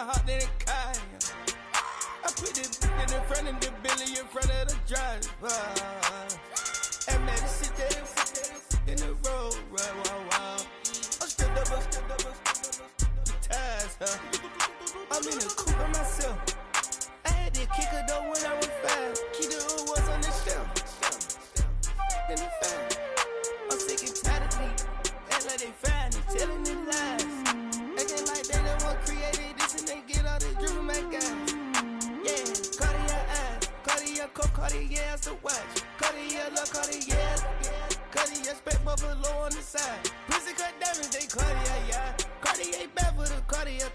heart, then it kind. I put the in front of the Billy in front of the driver. And made it sit there in the road, right, wow. I'm stripped up, the ties, huh? I'm in the coupe by myself. I had to kick her though when I was 5. Keep the old ones on the shelf. In the fan. I'm sick and tired of me. Act like they find it, telling them lies. Acting like they the one created this and they get all this driven my guys. Yeah, Cartier eyes, Cartier coke, Cartier ass to watch. Cartier love, Cartier, Cartier spec buffalo on the side. Pussy cut diamonds, they Cartier, yeah. Cartier bad for the Cartier.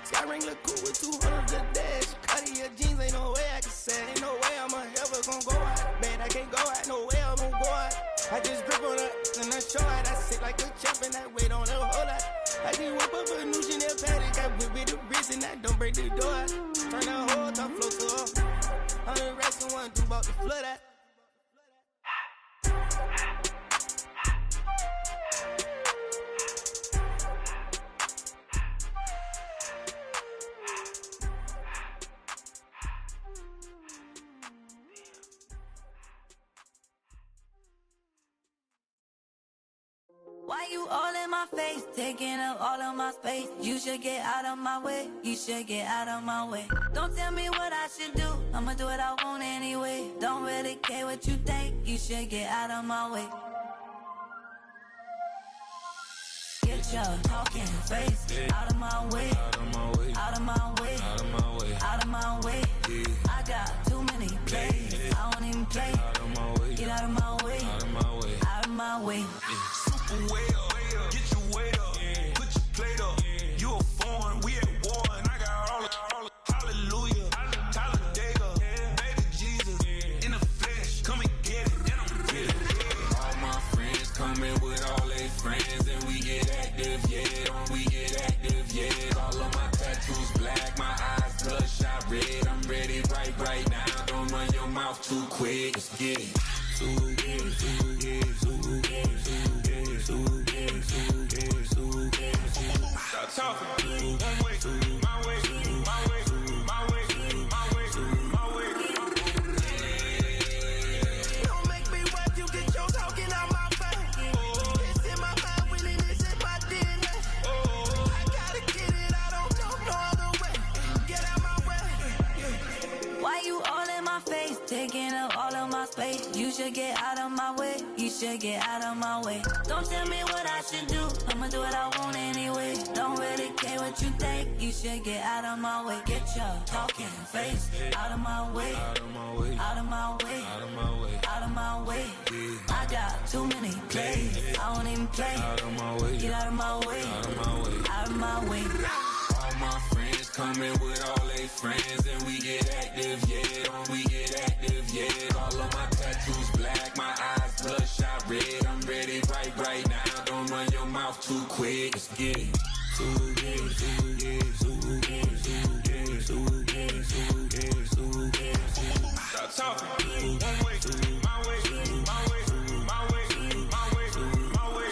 Sky ring look cool with 200 the dash. Cartier jeans, ain't no way I can say. Ain't no way I'm ever gon' go out. Man, I can't go out, no way I'm gon' go out. I just grip on her and I show out. I sit like a champ and I wait on her whole lot. I just whip up a new Chanel paddock. I whip with the wrist and I don't break the door out. Turn the whole top floor to her. I'm the rest of one, do about the flood out. Why you all in my face, taking up all of my space? You should get out of my way, you should get out of my way. Don't tell me what I should do, I'ma do what I want anyway. Don't really care what you think, you should get out of my way. Get your talking face out of my way, out of my way, out of my way, out of my way, out of my way. I got too many plays, I don't even play. Out of my way, get out of my way, out of my way, out of my way. Way up, get your weight up, put your plate up. You a foreign, we at war, and I got all hallelujah, Talladega, baby Jesus, in the flesh, come and get it, and I'm with it. All my friends coming with all their friends, and we get active, yeah, we get active, yeah. All of my tattoos black, my eyes bloodshot red. I'm ready right now. Don't run your mouth too quick, let's get it. Stop talking. One way, my way, my way, my way, my way, my way. Don't make me rap, you get your talking out my face. It's in my mind, winning this in my DNA. I gotta get it, I don't know no other way. Get out my way. Why you all in my face, taking up all of my space? You should get out of my way, you should get out of my way. Don't tell me what I should do, I'ma do what I want anyway. Don't really care what you think, you should get out of my way. Get your talking face out of my way, out of my way, out of my way, out of my way, out of my way. I got too many plays, I don't even play. Out of my way, get out of my way, out of my way, out of my way. All my friends coming with all their friends, and we get active, yeah, we get active, yeah. All of my tattoos black, my eyes bloodshot red. I'm ready right now. Don't run your mouth too quick, let's get it. Stop talking. One way, my way, my way, my way, my way, my way.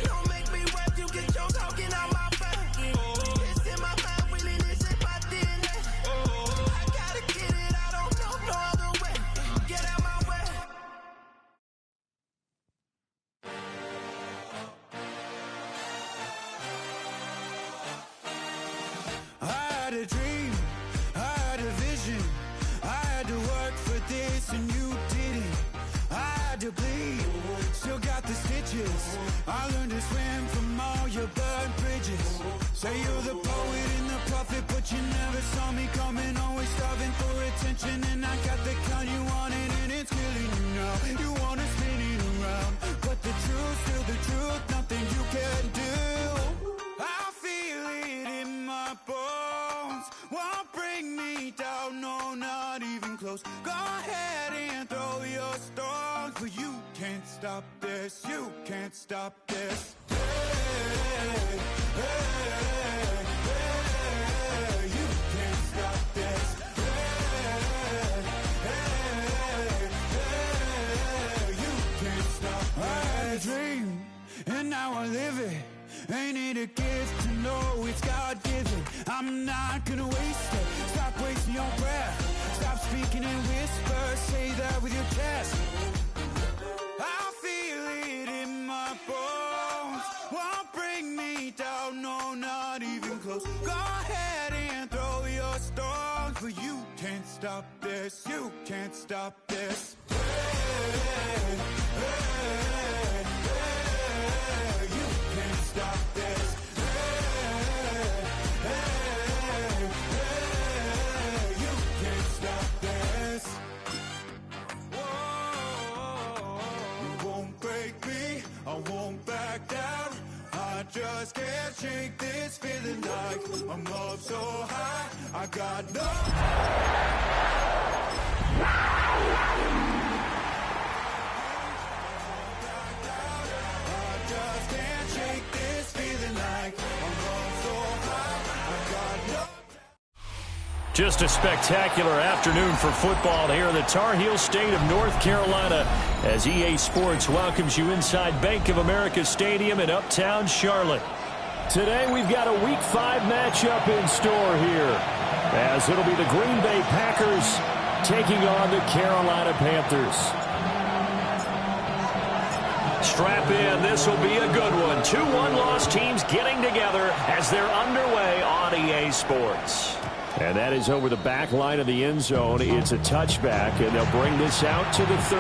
Don't make me rap, you get your talking out my face. It's in my mind, winning this in my DNA. I gotta get it, I don't know no other way. Get out my way. I had a dream, I had a vision. I had to work for this and you didn't. I had to bleed, still got the stitches. I learned to swim from all your burned bridges. Say you're the poet and the prophet, but you never saw me coming. Always starving for attention, and I got the kind you wanted, and it's killing you now. You wanna spin it around, but the truth's still the truth. Nothing you can do. I feel it in my bones. Won't bring me down, no, not even close. Go ahead and throw your stones, but you can't stop this. You can't stop this. Hey, hey, hey, you can't stop this. Hey, hey, hey, you can't stop this. I had a dream, and now I live it. Ain't it a gift to know if it's God-given. I'm not gonna waste it. Stop wasting your breath. Stop speaking in whispers. Say that with your chest. I feel it in my bones. Won't bring me down, no, not even close. Go ahead and throw your stones, but you can't stop this. You can't stop this. Hey, hey, hey, you can't stop this. Hey, hey, hey, you can't stop this. You won't break me, I won't back down. I just can't shake this feeling like I'm up so high. I got no. I just can't shake this feeling like I'm up so high. I got no. Just a spectacular afternoon for football here in the Tar Heel state of North Carolina as EA Sports welcomes you inside Bank of America Stadium in Uptown Charlotte. Today we've got a Week 5 matchup in store here as it'll be the Green Bay Packers taking on the Carolina Panthers. Strap in, this will be a good one. 2 one-loss teams getting together as they're underway on EA Sports. And that is over the back line of the end zone. It's a touchback, and they'll bring this out to the 30.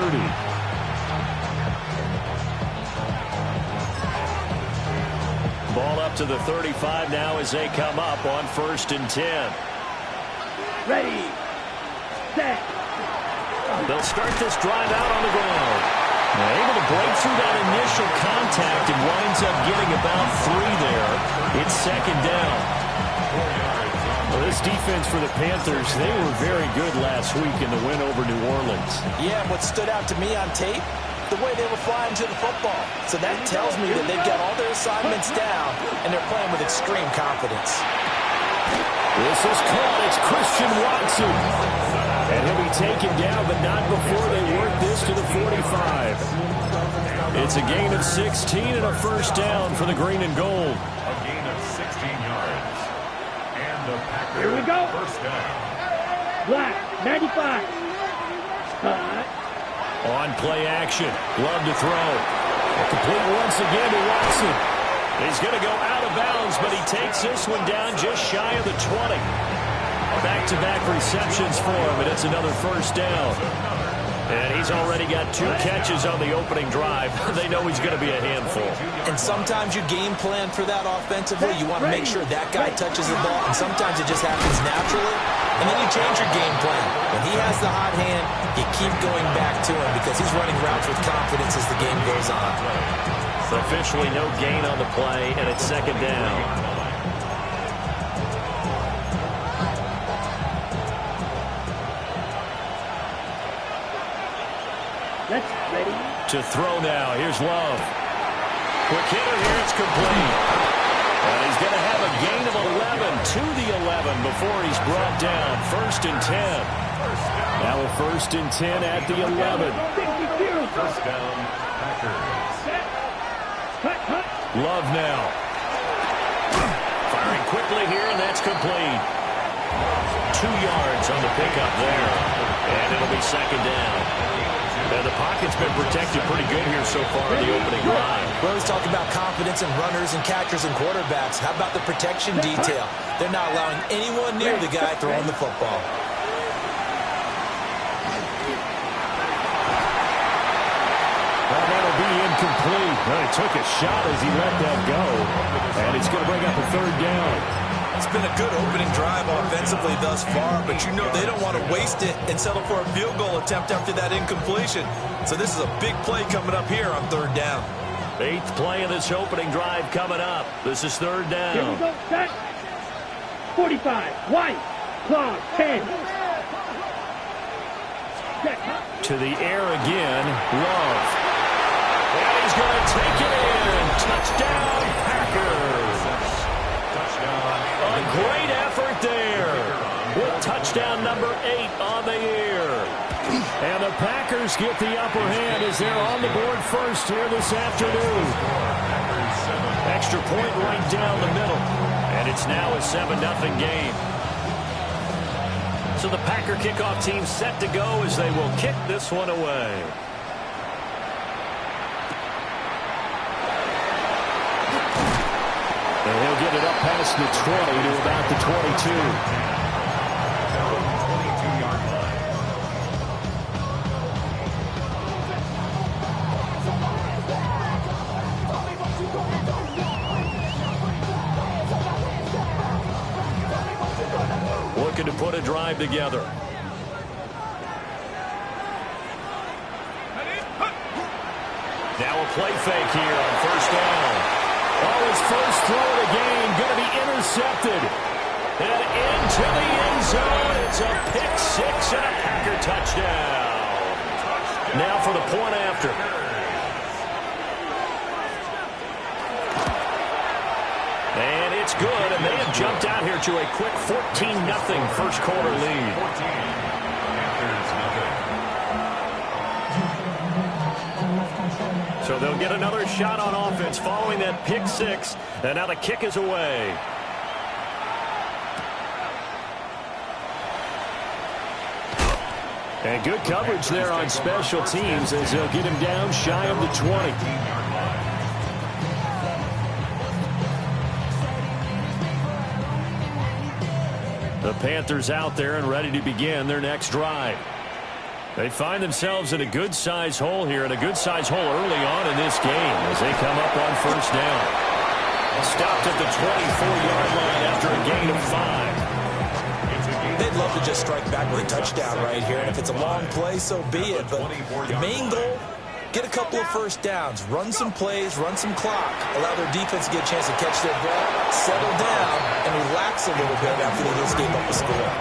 Ball up to the 35 now as they come up on 1st and 10. Ready, set. They'll start this drive out on the ground. They're able to break through that initial contact and winds up getting about 3 there. It's 2nd down. Well, this defense for the Panthers, they were very good last week in the win over New Orleans. Yeah, what stood out to me on tape, the way they were flying to the football. So that tells me that they've got all their assignments down, and they're playing with extreme confidence. This is caught. It's Christian Watson. And he'll be taken down, but not before they work this to the 45. It's a gain of 16 and a 1st down for the green and gold. A gain of 16 yards. And the Packers, Here we go. 1st down. Black, 95. Cut. On play action. Glove to throw. Complete once again to Watson. He's going to go out of bounds, but he takes this one down just shy of the 20. Back-to-back receptions for him, and it's another 1st down. And he's already got 2 catches on the opening drive. They know he's going to be a handful. And sometimes you game plan for that offensively. You want to make sure that guy touches the ball, and sometimes it just happens naturally. And then you change your game plan. When he has the hot hand, you keep going back to him because he's running routes with confidence as the game goes on. Officially no gain on the play, and it's 2nd down. Let's ready. To throw now. Here's Love. Quick hitter here. It's complete. And he's going to have a gain of 11 to the 11 before he's brought down. 1st and 10. Now a 1st and 10 at the 11. 1st down, Packers. Cut. Love now. Firing quickly here, and that's complete. 2 yards on the pickup there. And it'll be 2nd down. The pocket's been protected pretty good here so far in the opening drive. We always talk about confidence in runners and catchers and quarterbacks. How about the protection detail? They're not allowing anyone near the guy throwing the football. Well, that'll be incomplete. Well, he took a shot as he let that go. And it's going to bring up a 3rd down. It's been a good opening drive offensively thus far, but you know they don't want to waste it and settle for a field goal attempt after that incompletion. So this is a big play coming up here on 3rd down. 8th play of this opening drive coming up. This is 3rd down. Here we go. Set. 45. White. Clock. 10. Set. To the air again. Love. And he's going to take it in. Touchdown, Packers. A great effort there with touchdown number 8 on the year. And the Packers get the upper hand as they're on the board first here this afternoon. Extra point right down the middle. And it's now a 7-0 game. So the Packer kickoff team set to go as they will kick this one away. And he'll get it up past the 20 to about the 22. Looking to put a drive together. Now a play fake here on first down. Oh, his first throw of the game going to be intercepted. And into the end zone. It's a pick six and a Packer touchdown. Now for the point after. And it's good, and they have jumped out here to a quick 14-0 first quarter lead. So they'll get another shot on offense following that pick six, and now the kick is away. And good coverage there on special teams as they'll get him down shy of the 20. The Panthers out there and ready to begin their next drive. They find themselves in a good-sized hole here, and a good-sized hole early on in this game as they come up on first down. Stopped at the 24-yard line after a gain of 5. They'd love to just strike back with a touchdown right here, and if it's a long play, so be it. But the main goal, get a couple of first downs, run some plays, run some clock, allow their defense to get a chance to catch their breath, settle down, and relax a little bit after they just gave up a score.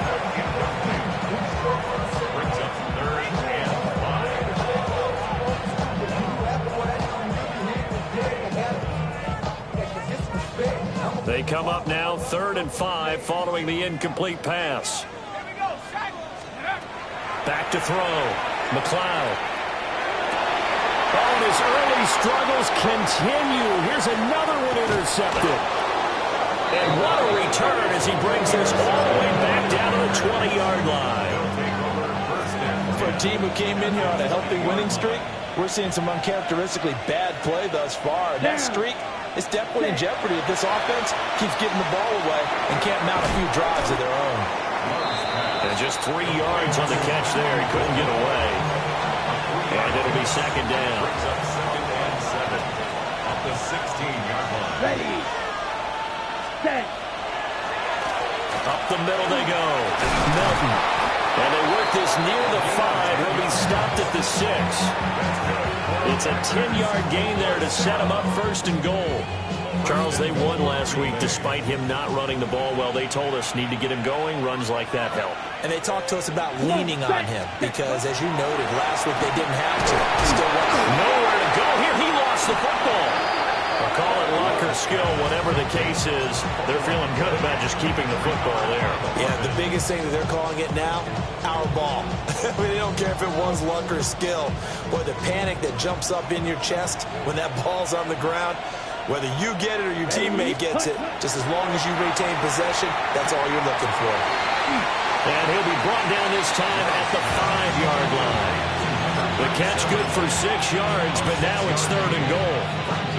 They come up now 3rd and 5 following the incomplete pass. Back to throw. McLeod. Oh, and his early struggles continue. Here's another one intercepted. And what a return as he brings this all the way back down to the 20-yard line. For a team who came in here on a healthy winning streak, we're seeing some uncharacteristically bad play thus far. That streak is definitely in jeopardy if this offense keeps giving the ball away and can't mount a few drives of their own. And just 3 yards on the catch there. He couldn't get away. And it'll be second down. Brings up 2nd and 7 off the 16-yard line. Ready. Set. Up the middle they go. Melton. And they work this near the 5. He'll be stopped at the 6. It's a 10-yard gain there to set him up 1st and goal. Charles, they won last week despite him not running the ball well. They told us need to get him going. Runs like that help. And they talked to us about leaning on him because, as you noted, last week they didn't have to. Still nowhere to go here. He lost the football. I'll call it luck or skill, whatever the case is. They're feeling good about just keeping the football there. Yeah, the biggest thing that they're calling it now, our ball. I mean, they don't care if it was luck or skill. Boy, the panic that jumps up in your chest when that ball's on the ground, whether you get it or your teammate gets it, just as long as you retain possession, that's all you're looking for. And he'll be brought down this time at the 5-yard line. The catch good for 6 yards, but now it's 3rd and goal.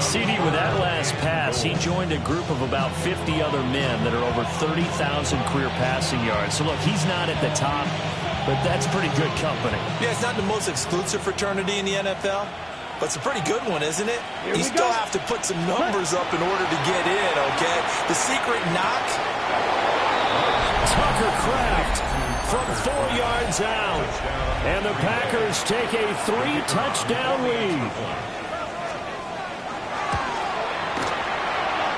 CD, with that last pass, he joined a group of about 50 other men that are over 30,000 career passing yards. So, look, he's not at the top, but that's pretty good company. Yeah, it's not the most exclusive fraternity in the NFL, but it's a pretty good one, isn't it? You still have to put some numbers up in order to get in, okay? The secret knock. Tucker Kraft from 4 yards out. And the Packers take a 3-touchdown lead.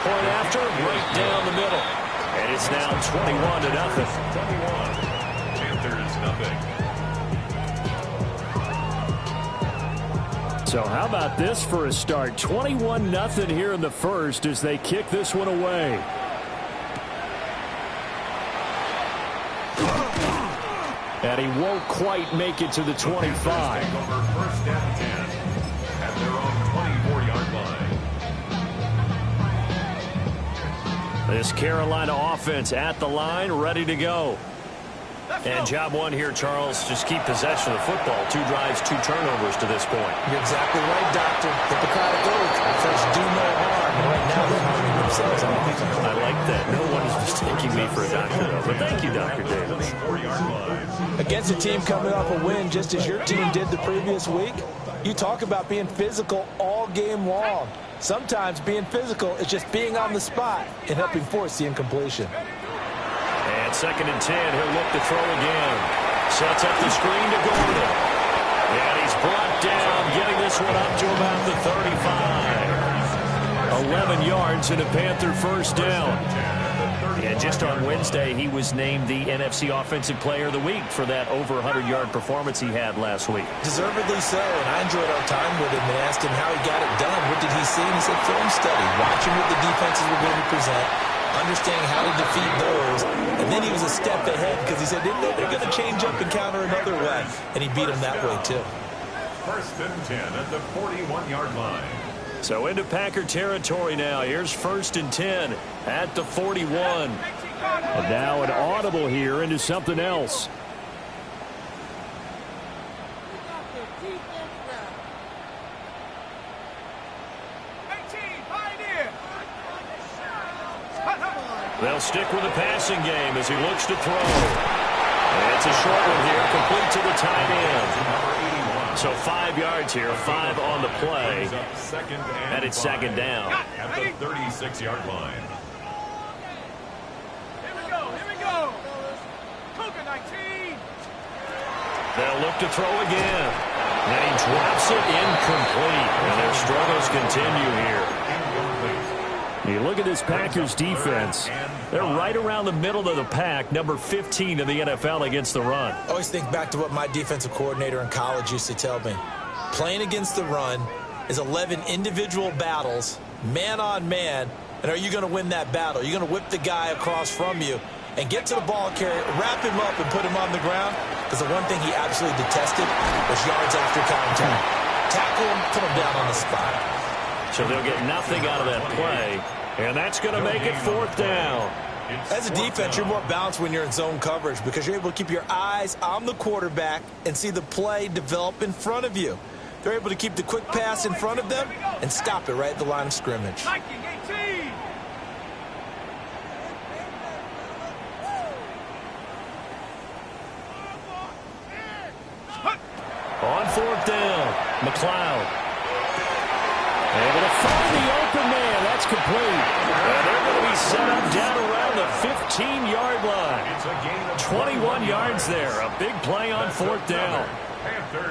Point after, right down the middle. And it's now 21-0. 21, Panthers 0. So how about this for a start? 21-0 here in the first as they kick this one away. And he won't quite make it to the 25. Take over 1st and 10 at their own 24-yard line. This Carolina offense at the line, ready to go. And job one here, Charles, just keep possession of the football. 2 drives, 2 turnovers to this point. You're exactly right, Doctor. Hippocratic oath. First, do no harm. Right now, they're harming themselves on offense. I like that. No one is mistaking me for a doctor, though. But thank you, Dr. Davis. Against a team coming off a win, just as your team did the previous week, you talk about being physical all game long. Sometimes being physical is just being on the spot and helping force the incompletion. And 2nd and 10, he'll look to throw again. Sets up the screen to Gordon. And he's brought down, getting this one up to about the 35. 11 yards and a Panther first down. And just on Wednesday, he was named the NFC Offensive Player of the Week for that over 100-yard performance he had last week. Deservedly so, and I enjoyed our time with him and asked him how he got it done. What did he see? And he said film study, watching what the defenses were going to present, understanding how to defeat those, and then he was a step ahead because he said, didn't know they're going to change up and counter another way, and he beat him that way too. 1st and 10 at the 41-yard line. So into Packer territory now. Here's 1st and 10 at the 41. And now an audible here into something else. They'll stick with the passing game as he looks to throw. And it's a short one here, complete to the tight end. So 5 yards here, 5 on the play. And it's 2nd down. At the 36-yard line. Here we go. Cougar 19. They'll look to throw again. And he drops it incomplete. And their struggles continue here. You look at this Packers defense. They're right around the middle of the pack, number 15 in the NFL against the run. I always think back to what my defensive coordinator in college used to tell me. Playing against the run is 11 individual battles, man on man, and are you going to win that battle? You're going to whip the guy across from you and get to the ball carrier, wrap him up and put him on the ground, because the one thing he absolutely detested was yards after contact. Tackle him, put him down on the spot. So they'll get nothing out of that play. And that's going to make it 4th down. As a defense, you're more balanced when you're in zone coverage because you're able to keep your eyes on the quarterback and see the play develop in front of you. They're able to keep the quick pass in front of them and stop it right at the line of scrimmage. On 4th down, McLeod. Able to find the open man. That's complete. And they're going to be set up down around the 15-yard line. 21 yards there. A big play on 4th down.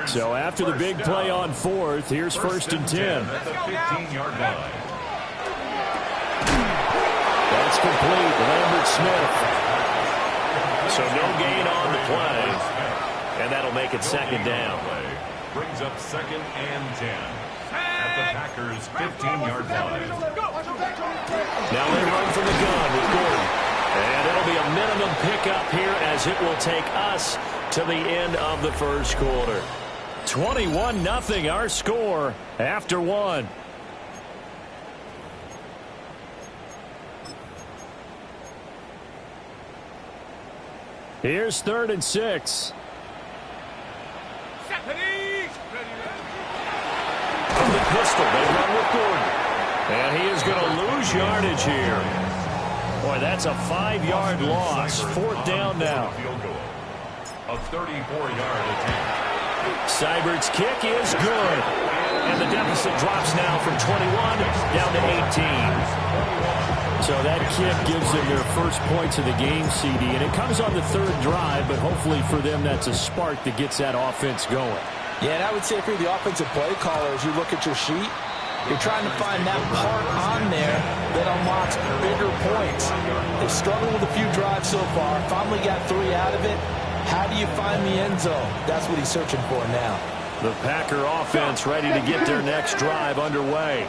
So after the big play on 4th, here's 1st and 10. At the 15-yard line. That's complete. Lambert Smith. So no gain on the play. And that'll make it 2nd down. Brings up 2nd and 10. At the Packers' 15-yard line. Now they run from the gun with Gordon. And it'll be a minimum pickup here as it will take us to the end of the first quarter. 21-0 our score after 1. Here's 3rd and 6. From the pistol, they run with Gordon. And he is going to lose yardage here. Boy, that's a 5-yard loss. 4th down now. A 34-yard attempt. Seibert's kick is good. And the deficit drops now from 21 down to 18. So that kick gives them their first points of the game, CD. And it comes on the 3rd drive, but hopefully for them that's a spark that gets that offense going. Yeah, and I would say if you're the offensive play caller, as you look at your sheet, you're trying to find that part on there that unlocks bigger points. They've struggled with a few drives so far, finally got 3 out of it. How do you find the end zone? That's what he's searching for now. The Packer offense ready to get their next drive underway.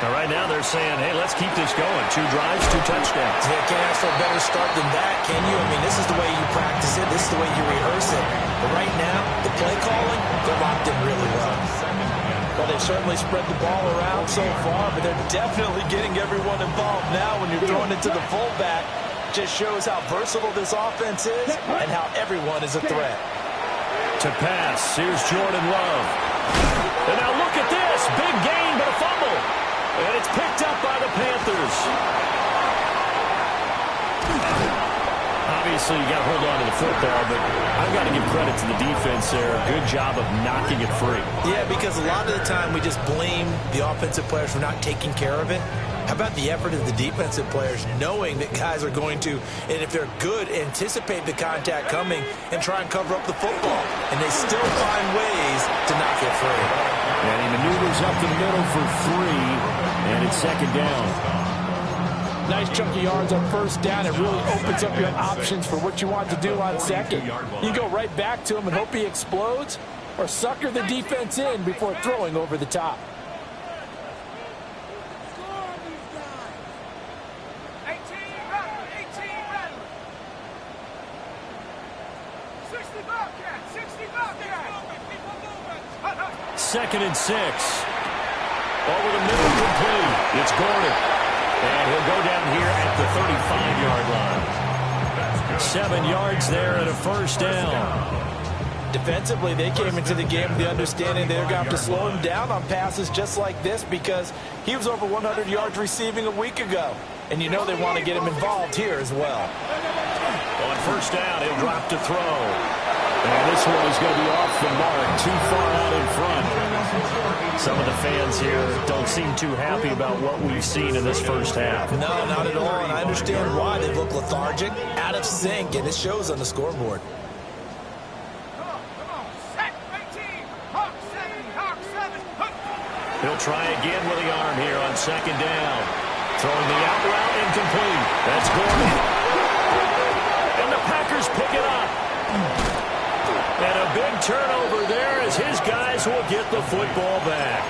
Now, right now they're saying, hey, let's keep this going. 2 drives, 2 touchdowns. Yeah, can't ask for a better start than that, can you? I mean, this is the way you practice it. This is the way you rehearse it. But right now, the play calling, they're locked in really well. Well, they've certainly spread the ball around so far, but they're definitely getting everyone involved now when you're throwing it to the fullback. Just shows how versatile this offense is and how everyone is a threat. To pass, here's Jordan Love. And now look at this. Big gain, but a fumble. And it's picked up by the Panthers. Obviously, you got to hold on to the football, but I've got to give credit to the defense there. Good job of knocking it free. Yeah, because a lot of the time we just blame the offensive players for not taking care of it. How about the effort of the defensive players knowing that guys are going to, and if they're good, anticipate the contact coming and try and cover up the football. And they still find ways to knock it free. And he maneuvers up the middle for 3, and it's second down. Nice chunky yards on first down. It really opens up your options for what you want to do on second. You go right back to him and hope he explodes, or sucker the defense in before throwing over the top. Second and 6. Over the middle, complete. It's Gordon. And he'll go down here at the 35-yard line. 7 yards there and a first down. Defensively, they came into the game with the understanding they're going to have to slow him down on passes just like this because he was over 100 yards receiving a week ago. And you know they want to get him involved here as well. On first down, he'll drop to throw. And this one is going to be off the mark, too far out in front. Some of the fans here don't seem too happy about what we've seen in this first half. No, not at all, and I understand why. They look lethargic, out of sync, and it shows on the scoreboard. He'll try again with the arm here on second down. Throwing the out route incomplete. That's Gordon. And the Packers pick it up. And a big turnover there as his guys will get the football back.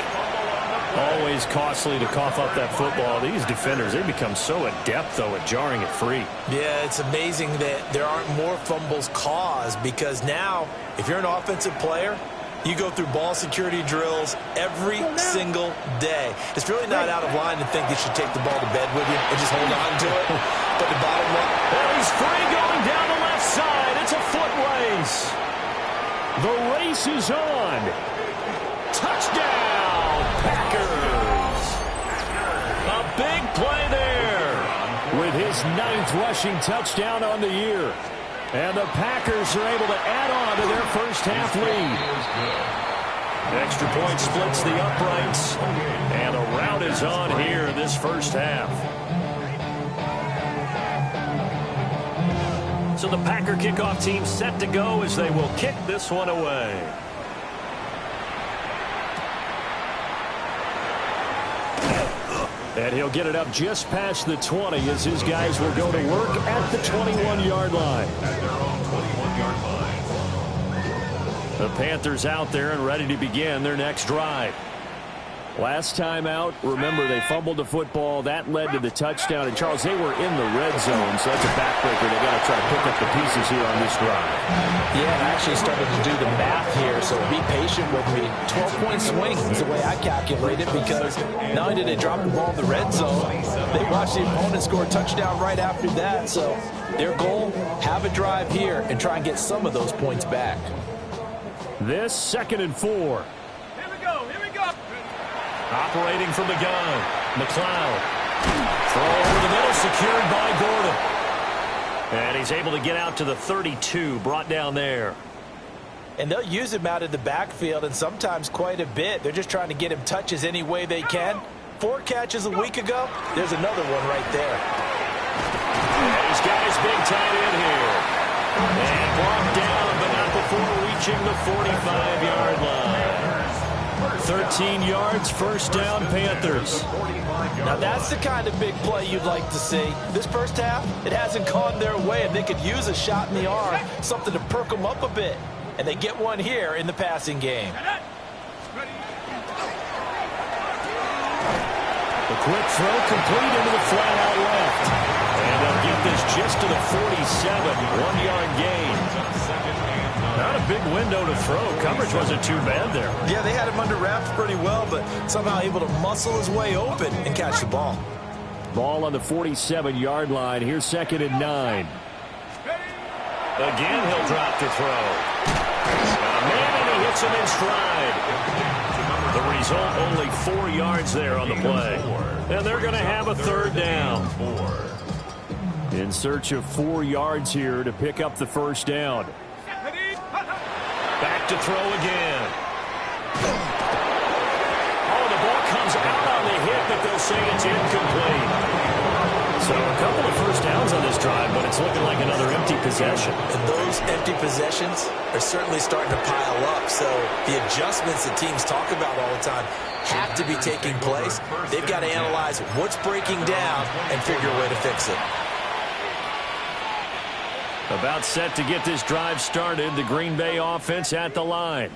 Always costly to cough up that football. These defenders, they become so adept, though, at jarring it free. Yeah, it's amazing that there aren't more fumbles caused because now, if you're an offensive player, you go through ball security drills every single day. It's really not out of line to think you should take the ball to bed with you and just hold on to it. But the bottom line... Well, he's free going down the left side. It's a foot race. The race is on. Touchdown, Packers. A big play there with his 9th rushing touchdown on the year. And the Packers are able to add on to their first half lead. Extra point splits the uprights. And a rout is on here in this first half. So the Packer kickoff team set to go as they will kick this one away. And he'll get it up just past the 20 as his guys will go to work at the 21-yard line. At their own 21-yard line. The Panthers out there and ready to begin their next drive. Last time out, remember, they fumbled the football. That led to the touchdown. And, Charles, they were in the red zone, so that's a backbreaker. They've got to try to pick up the pieces here on this drive. Yeah, I actually started to do the math here, so be patient with me. 12-point swing is the way I calculate it because not only did they drop the ball in the red zone, they watched the opponent score a touchdown right after that. So their goal, have a drive here and try and get some of those points back. This 2nd and 4. Here we go. Operating from the gun, McLeod. Throw over the middle, secured by Gordon. And he's able to get out to the 32, brought down there. And they'll use him out of the backfield, and sometimes quite a bit. They're just trying to get him touches any way they can. 4 catches a week ago. There's another one right there. And he's got his big tight end here. And brought down, but not before reaching the 45-yard line. 13 yards, first down, Panthers. Now that's the kind of big play you'd like to see. This first half, it hasn't gone their way, and they could use a shot in the arm, something to perk them up a bit. And they get one here in the passing game. The quick throw complete into the flat out left. And they'll get this just to the 47, 1-yard gain. Not a big window to throw. Coverage wasn't too bad there. Yeah, they had him under wraps pretty well, but somehow able to muscle his way open and catch the ball. Ball on the 47-yard line. Here's 2nd and 9. Again, he'll drop to throw. And he hits him in stride. The result, only 4 yards there on the play. And they're going to have a 3rd down. In search of 4 yards here to pick up the 1st down. Back to throw again. Oh, the ball comes out on the hit, but they'll say it's incomplete. So a couple of 1st downs on this drive, but it's looking like another empty possession. And those empty possessions are certainly starting to pile up. So the adjustments that teams talk about all the time have to be taking place. They've got to analyze what's breaking down and figure a way to fix it. About set to get this drive started. The Green Bay offense at the line.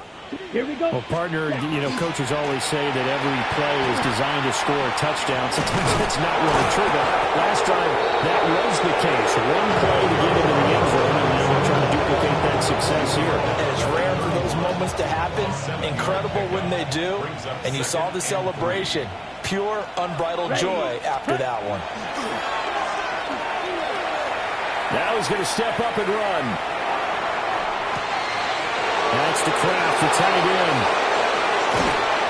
Here we go. Well, partner, coaches always say that every play is designed to score a touchdown. Sometimes that's not really true, but last drive, that was the case. One play to get into the end zone, and now we're trying to duplicate that success here. And it's rare for those moments to happen. Incredible when they do. And you saw the celebration. Pure, unbridled joy after that one. Now he's going to step up and run. That's to Kraft, the tight end.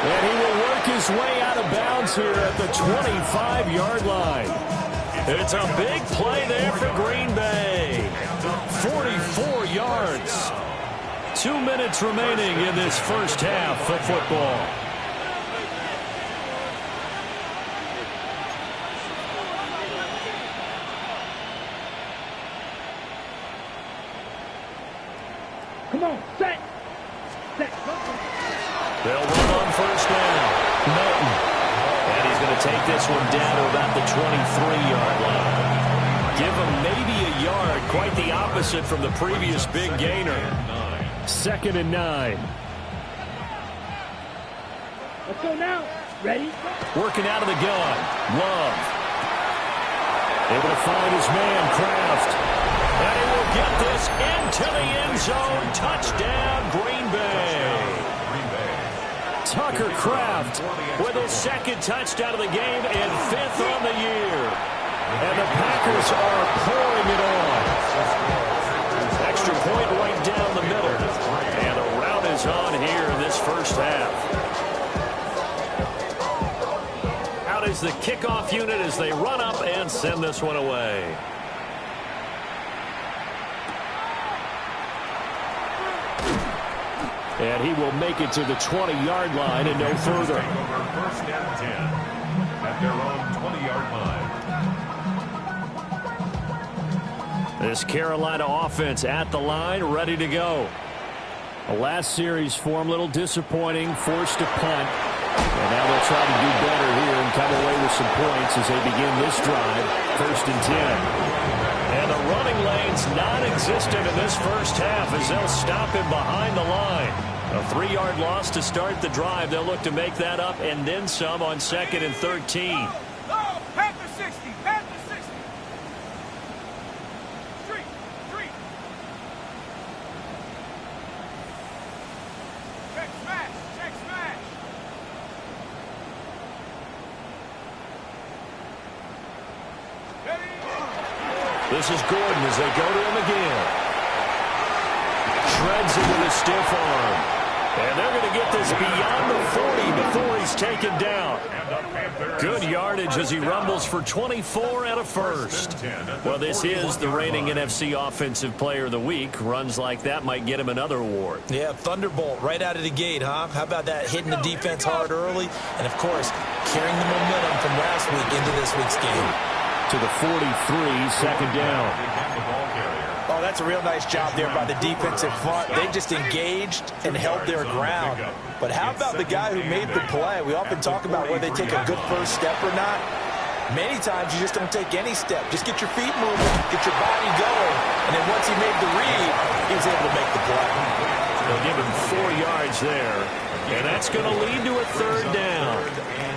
And he will work his way out of bounds here at the 25-yard line. It's a big play there for Green Bay. 44 yards. 2 minutes remaining in this first half of football. Come on, set. They'll run on 1st down. Milton. And he's going to take this one down to about the 23-yard line. Give him maybe a yard. Quite the opposite from the previous big gainer. 2nd and 9. Let's go now. Ready? Working out of the gun. Love. Able to find his man, Kraft. And he will get this into the end zone. Touchdown, Green Bay. Tucker Kraft with his 2nd touchdown of the game and 5th on the year. And the Packers are pouring it on. Extra point right down the middle. And a rout is on here in this first half. Out is the kickoff unit as they run up and send this one away. And he will make it to the 20-yard line and no further. 1st and 10 at their own 20-yard line. This Carolina offense at the line, ready to go. The last series form, a little disappointing, forced to punt. And now they'll try to do better here and come away with some points as they begin this drive. 1st and 10. And the running lane's non-existent in this first half as they'll stop him behind the line. A 3-yard loss to start the drive. They'll look to make that up and then some on 2nd and 13. Panther 60, Panther 60. Street. Check smash. This is Gordon as they go to him again. Shreds it with a stiff arm. And they're going to get this beyond the 40 before he's taken down. Good yardage as he rumbles for 24 and a first. Well, this is the reigning NFC Offensive Player of the Week. Runs like that might get him another award. Yeah, Thunderbolt right out of the gate, huh? How about that, hitting the defense hard early? And, of course, carrying the momentum from last week into this week's game. To the 43, 2nd down. Oh, that's a real nice job there by the defensive front. They just engaged and held their ground. But how about the guy who made the play? We often talk about whether they take a good first step or not. Many times you just don't take any step. Just get your feet moving, get your body going, and then once he made the read, he was able to make the play. They'll give him 4 yards there, and that's going to lead to a 3rd down.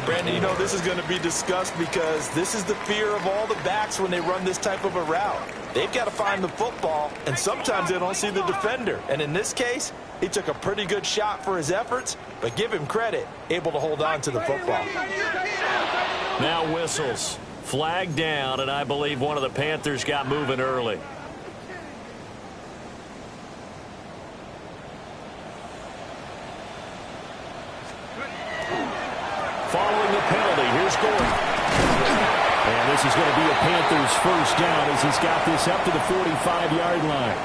Brandon, you know this is going to be discussed because this is the fear of all the backs when they run this type of a route. they've got to find the football, and sometimes they don't see the defender. And in this case, he took a pretty good shot for his efforts, but give him credit, able to hold on to the football. Now whistles. Flag down, and I believe one of the Panthers got moving early. Following the penalty, here's Gordon. And this is going to be a Panthers first down as he's got this up to the 45-yard line.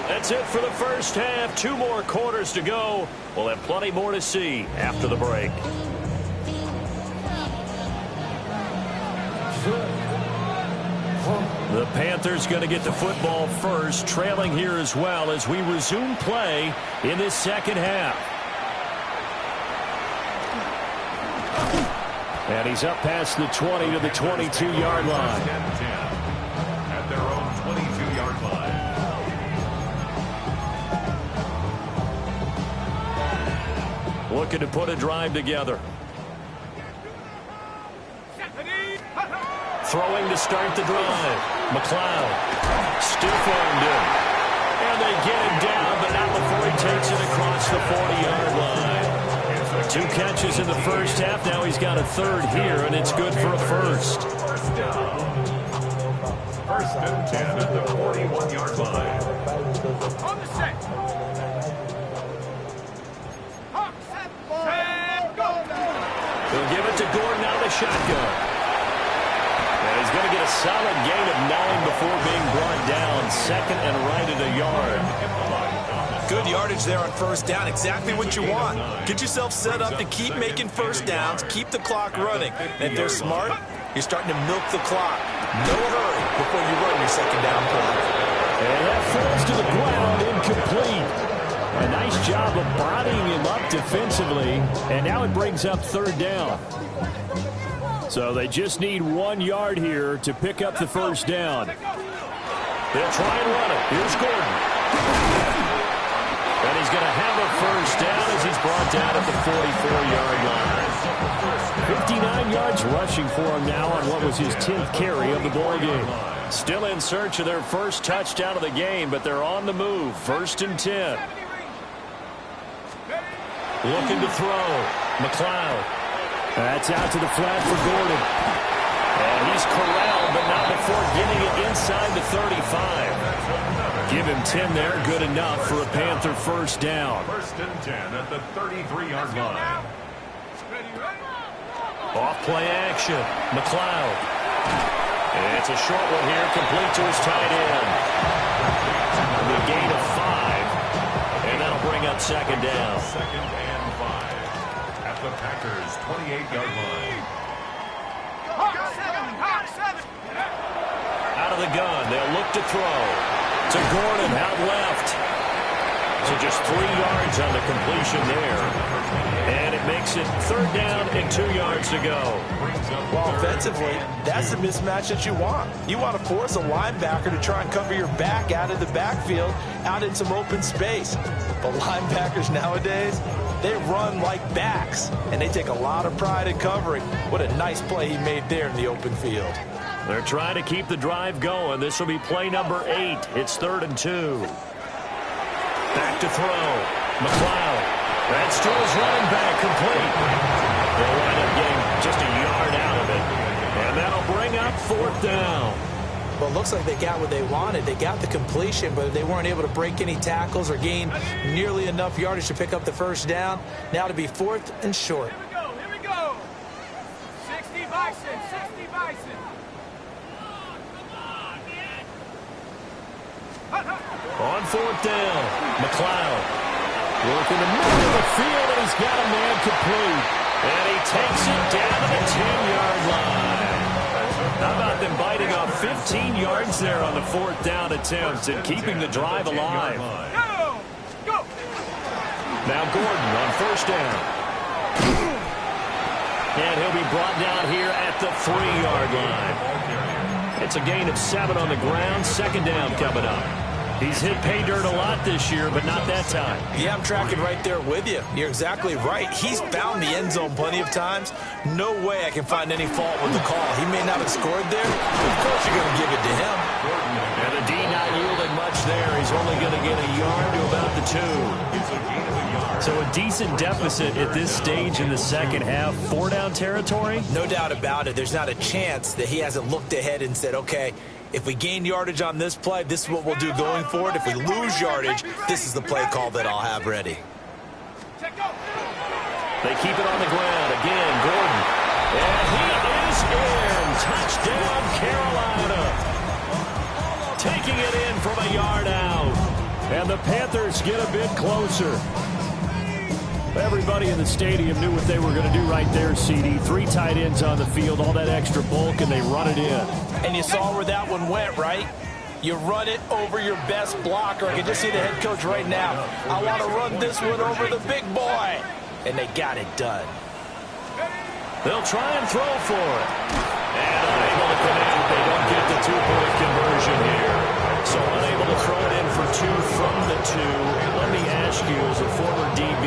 That's it for the first half. 2 more quarters to go. We'll have plenty more to see after the break. The Panthers going to get the football first, trailing here as well as we resume play in this second half. And he's up past the 20 to the 22-yard line. At their own 22-yard line. Looking to put a drive together. Throwing to start the drive. McLeod. Stiff-armed him. And they get him down, but not before he takes it across the 40-yard line. 2 catches in the first half. Now he's got a third here, and it's good for a first. First down. First and 10 at the 41-yard line. On the set. They'll give it to Gordon out of the shotgun. And he's going to get a solid gain of 9 before being brought down. Second and right at a yard. Good yardage there on first down. Exactly what you want. Get yourself set up to keep making first downs, keep the clock running. And if they're smart, you're starting to milk the clock. No hurry before you run your second down play. And that falls to the ground, incomplete. A nice job of bodying him up defensively. And now it brings up third down. So they just need 1 yard here to pick up the first down. They'll try and run it. Here's Gordon. And he's going to have a first down as he's brought down at the 44-yard line. 59 yards rushing for him now on what was his 10th carry of the ball game. Still in search of their first touchdown of the game, but they're on the move. First and 10. Looking to throw. McLeod. That's out to the flat for Gordon. And he's corralled, but not before getting it inside the 35. Give him 10 there. Good enough for a Panther first down. First and 10 at the 33-yard line. Off play action. McLeod. And it's a short one here, complete to his tight end. The gain of 5. And that'll bring up second down. Second and 5 at the Packers' 28-yard line. Out of the gun, they'll look to throw. To Gordon, out left. So just 3 yards on the completion there. And it makes it third down and 2 yards to go. Well, offensively, that's the mismatch that you want. You want to force a linebacker to try and cover your back out of the backfield, out in some open space. But linebackers nowadays, they run like backs, and they take a lot of pride in covering. What a nice play he made there in the open field. They're trying to keep the drive going. This will be play number 8. It's 3rd and 2. Back to throw. McLeod. That's to his running back, complete. They'll wind up getting just a yard out of it. And that'll bring up 4th down. Well, it looks like they got what they wanted. They got the completion, but they weren't able to break any tackles or gain nearly enough yardage to pick up the first down. Now to be 4th and short. Here we go. 60 Bison, 60 Bison. On 4th down, McLeod working the middle of the field, and he's got a man complete. And he takes it down to the 10-yard line. How about them biting off 15 yards there on the 4th down attempt and keeping the drive alive? Go! Now Gordon on first down. And he'll be brought down here at the 3-yard line. It's a gain of 7 on the ground. Second down coming up. He's hit pay dirt a lot this year, but not that time. Yeah, I'm tracking right there with you. You're exactly right. He's found the end zone plenty of times. No way I can find any fault with the call. He may not have scored there, but of course you're going to give it to him. And the only going to get a yard to about the 2. So a decent deficit at this stage in the second half. 4-down territory? No doubt about it. There's not a chance that he hasn't looked ahead and said, okay, if we gain yardage on this play, this is what we'll do going forward. If we lose yardage, this is the play call that I'll have ready. They keep it on the ground. Again, Gordon. And he is in. Touchdown, Carolina. Taking it in from a yard out. And the Panthers get a bit closer. Everybody in the stadium knew what they were going to do right there, CD. 3 tight ends on the field, all that extra bulk, and they run it in. And you saw where that one went, right? You run it over your best blocker. I can just see the head coach right now. I want to run this one over the big boy. And they got it done. They'll try and throw for it. And unable to connect. They don't get the 2-point conversion here. So unable to throw it in for 2 from the 2. Let me ask you, as a former DB,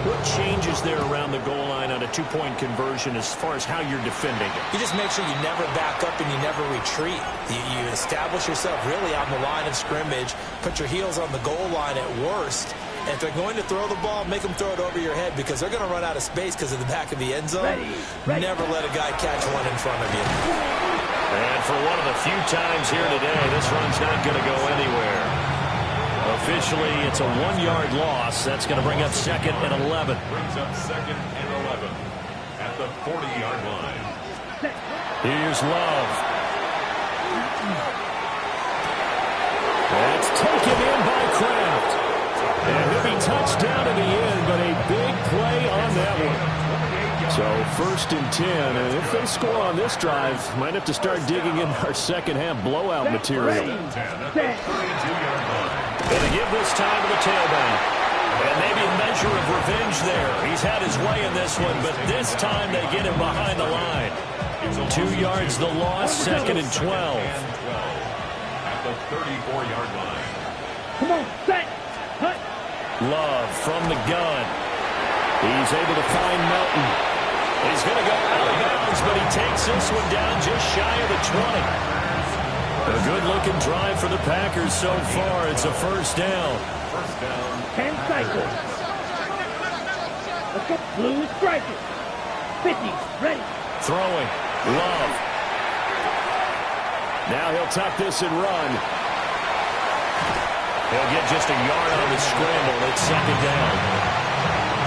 what changes there around the goal line on a 2-point conversion as far as how you're defending it? You just make sure you never back up and you never retreat. You establish yourself really on the line of scrimmage, put your heels on the goal line at worst. And if they're going to throw the ball, make them throw it over your head because they're going to run out of space because of the back of the end zone. Ready. Never let a guy catch one in front of you. And for one of the few times here today, this run's not going to go anywhere. Officially, it's a 1-yard loss. That's going to bring up 2nd and 11. Brings up 2nd and 11 at the 40-yard line. Here's Love. That's taken in by Kraft. And he'll be touched down in the end, but a big play on that one. So 1st and 10, and if they score on this drive, might have to start digging in our second half blowout material. Going to give this time to the tailback. And maybe a measure of revenge there. He's had his way in this one, but this time they get him behind the line. 2 yards the loss, 2nd and 12. At the 34-yard line. Come on, set. Hut. Love from the gun. He's able to find Melton. He's going to go out of bounds, but he takes this one down just shy of the 20. A good-looking drive for the Packers so far. It's a 1st down. 10 cycles. Let's go. Blue striker. 50. Ready. Throwing. Love. Now he'll tuck this and run. He'll get just a yard on the scramble. It's 2nd down.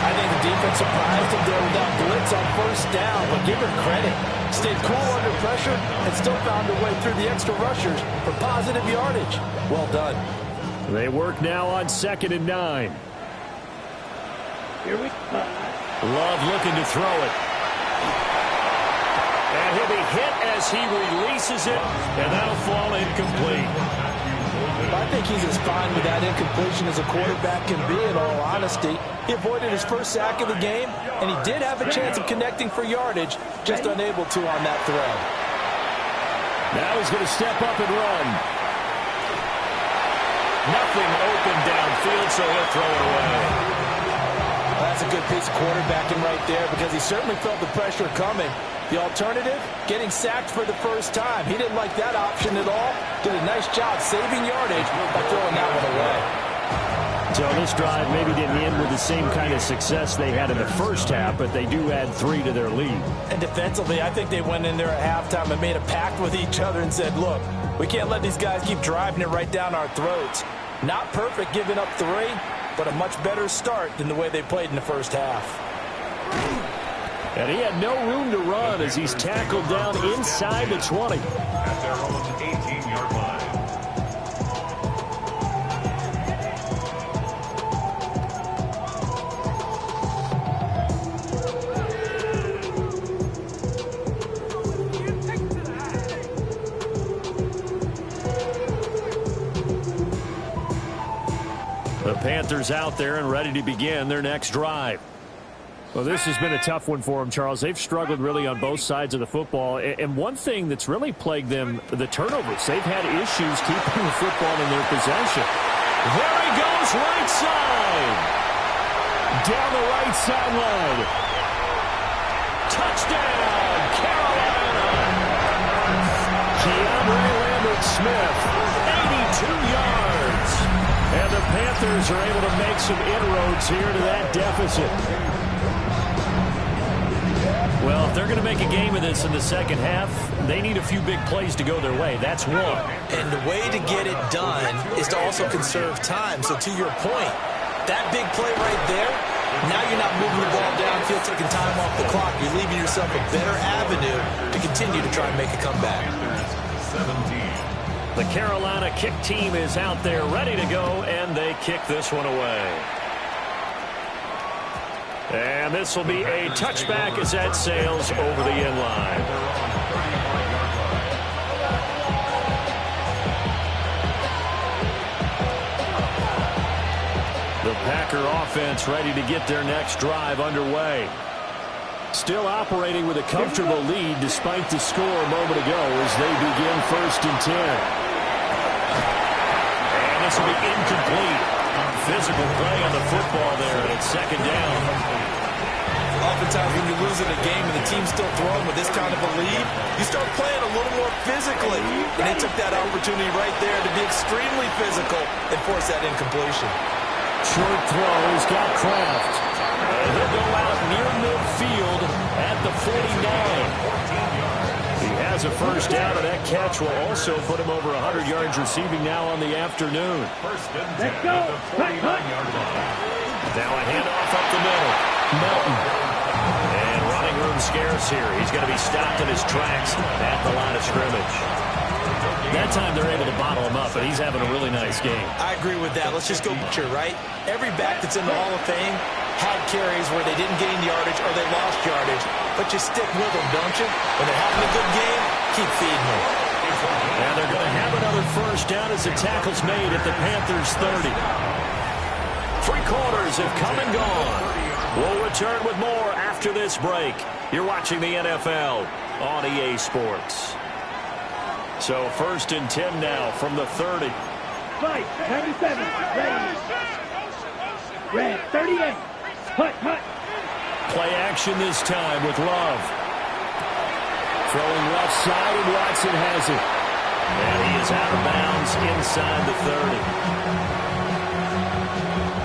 I think the defense surprised him there without blitz on 1st down, but give her credit. Stayed cool under pressure and still found a way through the extra rushers for positive yardage. Well done. They work now on 2nd and 9. Here we go. Love looking to throw it. And he'll be hit as he releases it, and that'll fall incomplete. I think he's as fine with that incompletion as a quarterback can be, in all honesty. He avoided his first sack of the game, and he did have a chance of connecting for yardage, just unable to on that throw. Now he's going to step up and run. Nothing open downfield, so he'll throw it away. Well, that's a good piece of quarterbacking right there because he certainly felt the pressure coming. The alternative, getting sacked for the first time. He didn't like that option at all. Did a nice job saving yardage by throwing that one away. So this drive maybe didn't end with the same kind of success they had in the first half, but they do add 3 to their lead. And defensively, I think they went in there at halftime and made a pact with each other and said, look, we can't let these guys keep driving it right down our throats. Not perfect giving up 3, but a much better start than the way they played in the first half. And he had no room to run as he's tackled down inside the 20. At their own 18-yard line. The Panthers out there and ready to begin their next drive. Well, this has been a tough one for them, Charles. They've struggled really on both sides of the football. And one thing that's really plagued them, the turnovers. They've had issues keeping the football in their possession. There he goes, right side. Down the right sideline. Touchdown, Carolina. Keandre Lambert-Smith, 82 yards. And the Panthers are able to make some inroads here to that deficit. Well, if they're going to make a game of this in the second half, they need a few big plays to go their way. That's one. And the way to get it done is to also conserve time. So to your point, that big play right there, now you're not moving the ball downfield, taking time off the clock. You're leaving yourself a better avenue to continue to try and make a comeback. 17. The Carolina kick team is out there ready to go, and they kick this one away. And this will be a touchback as that sails over the end line. The Packer offense ready to get their next drive underway. Still operating with a comfortable lead despite the score a moment ago as they begin 1st and 10. And this will be incomplete. Physical play on the football there, and it's 2nd down. Oftentimes when you're losing a game and the team's still throwing with this kind of a lead, you start playing a little more physically. And they took that opportunity right there to be extremely physical and force that incompletion. Short throw, he's got Kraft. And he'll go out near midfield at the 49. He has a 1st down, and that catch will also put him over 100 yards receiving now on the afternoon. Let's go. Now a handoff up the middle. Melton. And running room scarce here. He's going to be stopped in his tracks at the line of scrimmage. That time they're able to bottle him up, but he's having a really nice game. I agree with that. Let's just go picture, right? Every back that's in the Hall of Fame had carries where they didn't gain yardage or they lost yardage, but you stick with them, don't you? When they're having a good game, keep feeding them. And they're going to have another 1st down as the tackle's made at the Panthers' 30. 3 quarters have come and gone. We'll return with more after this break. You're watching the NFL on EA Sports. So 1st and 10 now from the 30. Fight, 97, ready. Red, 38. Hut. Play action this time with Love. Throwing left side, and Watson has it. And he is out of bounds inside the 30.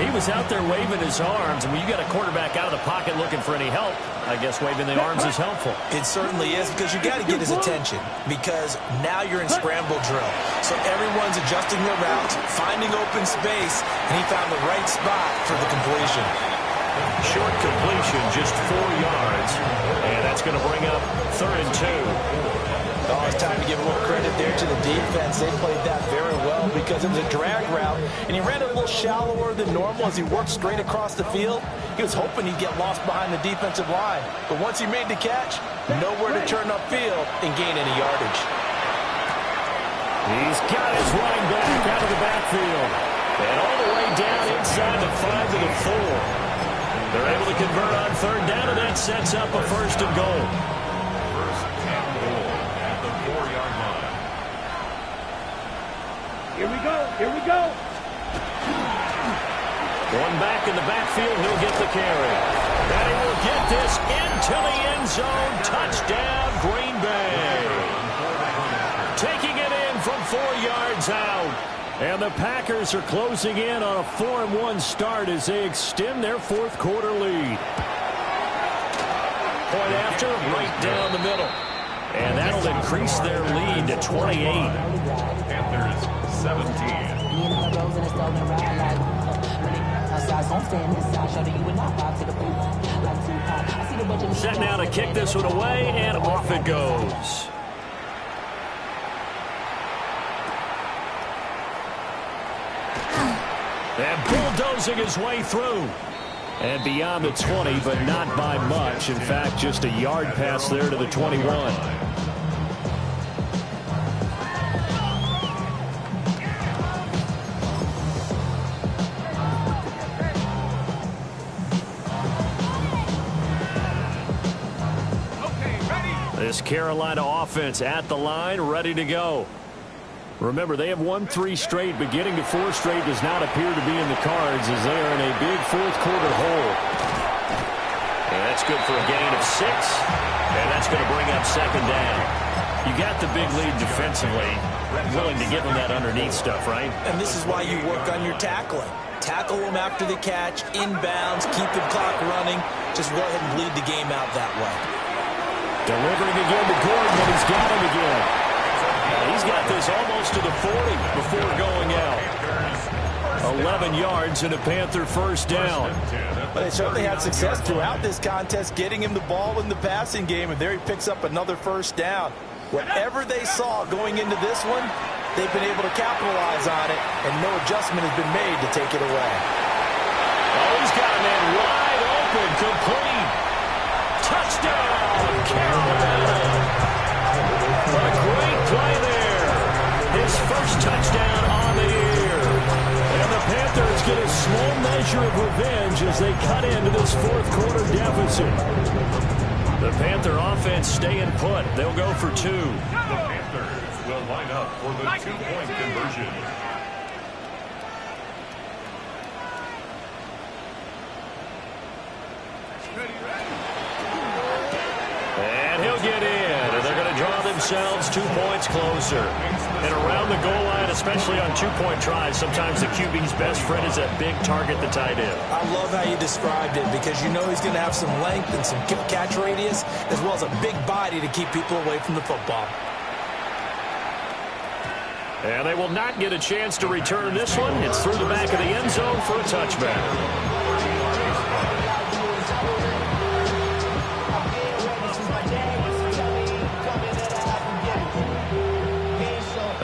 He was out there waving his arms, and when you got a quarterback out of the pocket looking for any help, I guess waving the arms is helpful. It certainly is, because you got to get his attention, because now you're in scramble drill. So everyone's adjusting their routes, finding open space, and he found the right spot for the completion. Short completion, just 4 yards, and that's going to bring up 3rd and 2. Oh, it's time to give a little credit there to the defense. They played that very well because it was a drag route, and he ran it a little shallower than normal as he worked straight across the field. He was hoping he'd get lost behind the defensive line, but once he made the catch, nowhere to turn upfield and gain any yardage. He's got his running back out of the backfield, and all the way down inside the 5 to the 4. They're able to convert on 3rd down, and that sets up a 1st and goal. Here we go. One back in the backfield, he'll get the carry. And he will get this into the end zone. Touchdown, Green Bay. Taking it in from 4 yards out. And the Packers are closing in on a 4-1 start as they extend their 4th quarter lead. Point after, right down the middle. And that'll increase their lead to 28. Panthers 17. Set now to kick this one away, and off it goes. And bulldozing his way through. And beyond the 20, but not by much. In fact, just a yard pass there to the 21. This Carolina offense at the line, ready to go. Remember, they have won 3 straight, but getting to 4 straight does not appear to be in the cards as they are in a big 4th quarter hole. And that's good for a gain of 6, and that's going to bring up 2nd down. You got the big lead defensively. willing to give him that underneath stuff, right? And this is why you work on your tackling. Tackle him after the catch, inbounds, keep the clock running. Just go ahead and bleed the game out that way. Delivering again to Gordon, and he's got him again. He's got this almost to the 40 before going out. 11 yards and a Panther first down. But they certainly had success throughout this contest, getting him the ball in the passing game, and there he picks up another first down. Whatever they saw going into this one, they've been able to capitalize on it, and no adjustment has been made to take it away. Oh, he's got a man wide open, complete. Touchdown, Carolina. A great play there. His first touchdown on the year. And the Panthers get a small measure of revenge as they cut into this fourth quarter deficit. The Panther offense staying put. They'll go for 2. The Panthers will line up for the 2-point conversion. And he'll get in. And they're going to draw themselves 2 points closer. And around the goal line, especially on 2-point tries, sometimes the QB's best friend is that big target, the tight end. I love how you described it because you know he's going to have some length and some catch radius as well as a big body to keep people away from the football. And they will not get a chance to return this one. It's through the back of the end zone for a touchback.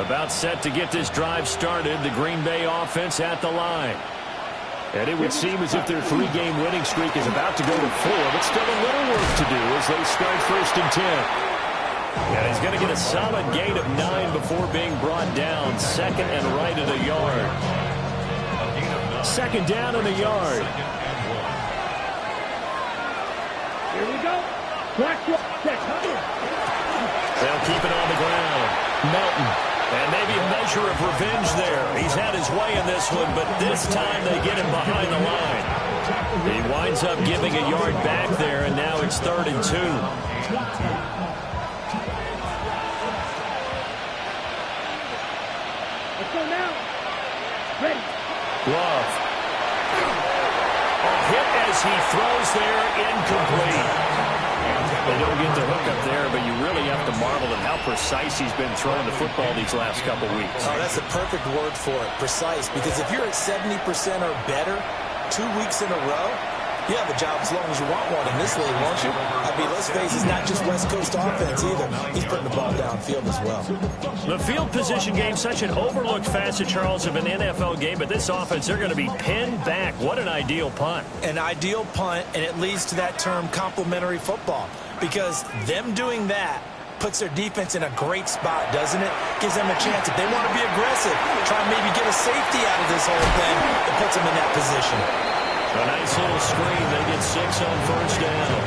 About set to get this drive started. The Green Bay offense at the line. And it would seem as if their 3-game winning streak is about to go to 4, but still a little work to do as they start 1st and 10. And he's going to get a solid gain of 9 before being brought down. 2nd and right at a yard. 2nd down and a yard. Here we go. They'll keep it on the ground. Melton. And maybe a measure of revenge there. He's had his way in this one, but this time they get him behind the line. He winds up giving a yard back there, and now it's 3rd and 2. Let's go now. Ready. Love. A hit as he throws there, incomplete. They don't get the hook up there, but you really have to marvel at how precise he's been throwing the football these last couple weeks. Oh, that's the perfect word for it, precise, because if you're at 70% or better 2 weeks in a row, you have a job as long as you want one in this league, won't you? I mean, let's face it, it's not just West Coast offense either. He's putting the ball downfield as well. The field position game, such an overlooked facet, Charles, of an NFL game, but this offense, they're going to be pinned back. What an ideal punt. An ideal punt, and it leads to that term complementary football, because them doing that puts their defense in a great spot, doesn't it? Gives them a chance. If they want to be aggressive, try and maybe get a safety out of this whole thing, it puts them in that position. A nice little screen. They get 6 on 1st down.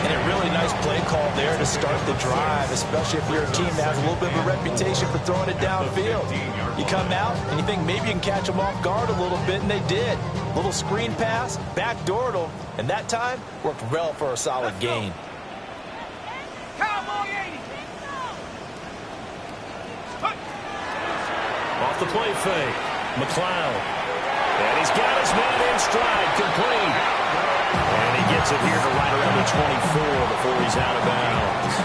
And a really nice play call there to start the drive, especially if you're a team that has a little bit of a reputation for throwing it downfield. You come out and you think maybe you can catch them off guard a little bit, and they did. Little screen pass, backdoored them, and that time worked well for a solid gain. Off the play fake, McLeod. And he's got his man in stride, complete. And he gets it here to right around the 24 before he's out of bounds.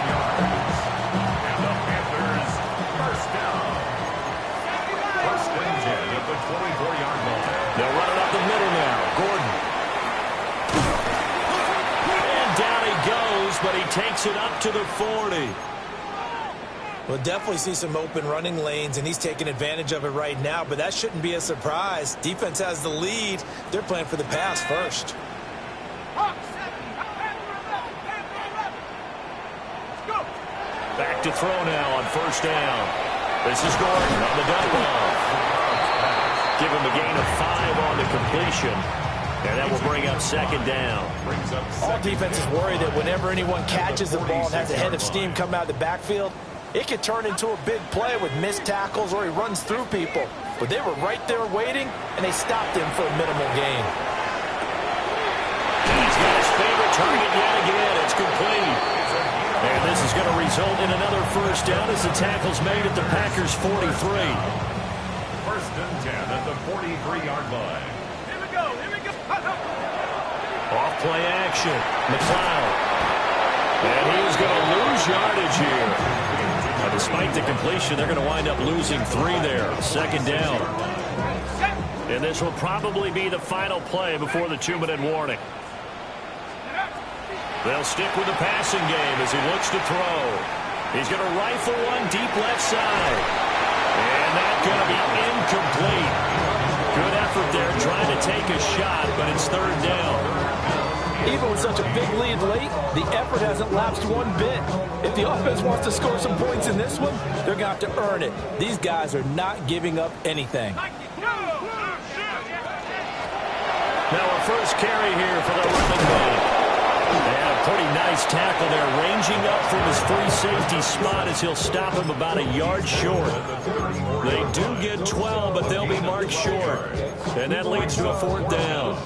And the Panthers first down. 1st and 10 at the 24-yard line. They'll run it up the middle now. Gordon. And down he goes, but he takes it up to the 40. We'll definitely see some open running lanes, and he's taking advantage of it right now, but that shouldn't be a surprise. Defense has the lead. They're playing for the pass first. Back to throw now on 1st down. This is Gordon on the dump off. Give him a gain of 5 on the completion. And that will bring up 2nd down. All defenses worry that whenever anyone catches the ball and has a head of steam come out of the backfield, it could turn into a big play with missed tackles or he runs through people. But they were right there waiting, and they stopped him for a minimal gain. He's got his favorite target yet again. It's complete. And this is going to to result in another first down as the tackle's made at the Packers' 43. First and 10 at the 43-yard line. Here we go. Here we go. Off play action. McLeod. And he's going to lose yardage here. Now, despite the completion, they're going to wind up losing 3 there. Second down. And this will probably be the final play before the 2-minute warning. They'll stick with the passing game as he looks to throw. He's going to rifle one deep left side. And that's going to be incomplete. Good effort there trying to take a shot, but it's third down. Even with such a big lead late, the effort hasn't lapsed one bit. If the offense wants to score some points in this one, they're going to have to earn it. These guys are not giving up anything. Now a first carry here for the running back. And a pretty nice tackle there, ranging up from his free safety spot as he'll stop him about a yard short. They do get 12, but they'll be marked short. And that leads to a fourth down.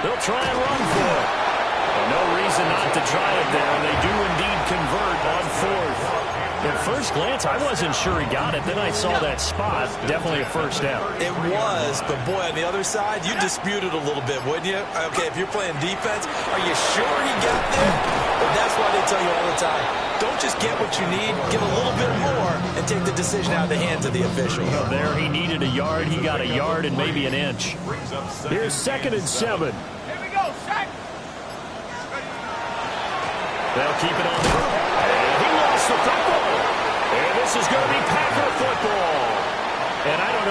They'll try and run for it. And no reason not to try it there, and they do indeed convert on fourth. At first glance, I wasn't sure he got it. Then I saw that spot. Definitely a first down. It was, but boy, on the other side, you dispute it a little bit, wouldn't you? Okay, if you're playing defense, are you sure he got there? But that's why they tell you all the time, don't just get what you need, get a little bit more, and take the decision out of the hands of the official. There he needed a yard. He got a yard and maybe an inch. Here's 2nd and 7. Here we go, Shaq. They'll keep it on the ground. And he lost the football. And this is going to be Packer football. And I don't know.